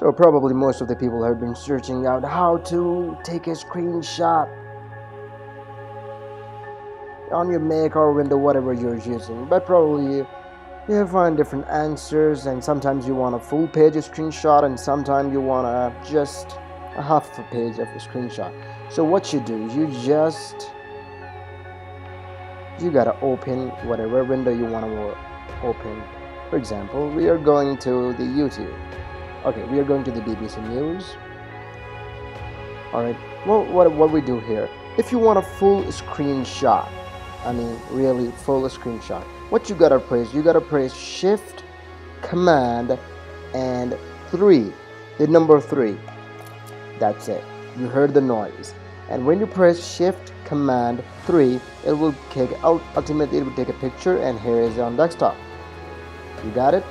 So probably most of the people have been searching out how to take a screenshot on your Mac or window, whatever you're using, but probably you find different answers, and sometimes you want a full page of screenshot and sometimes you want just a half of a page of a screenshot. So what you do, you gotta open whatever window you want to open. For example, we are going to the YouTube. Okay, we are going to the BBC News. Alright, well, what we do here, if you want a full screenshot, I mean really full screenshot, what you gotta press Shift, Command, and 3, the number 3. That's it. You heard the noise. And when you press Shift, Command, 3, it will ultimately it will take a picture, and here is on desktop. You got it?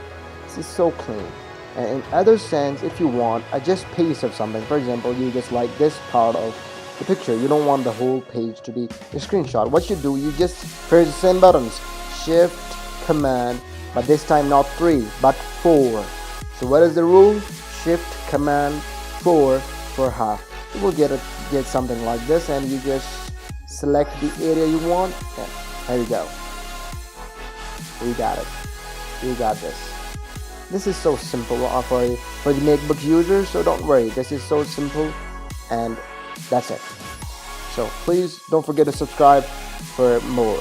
This is so clean. And in other sense, if you want just piece of something, for example, you just like this part of the picture, you don't want the whole page to be a screenshot. What you do, you just press the same buttons, Shift, Command, but this time not 3 but 4. So what is the rule? Shift, Command, 4 for half. You will get something like this, and you just select the area you want, and there you go. We got it. We got this. This is so simple for the MacBook users, so don't worry. This is so simple, and that's it. So please don't forget to subscribe for more.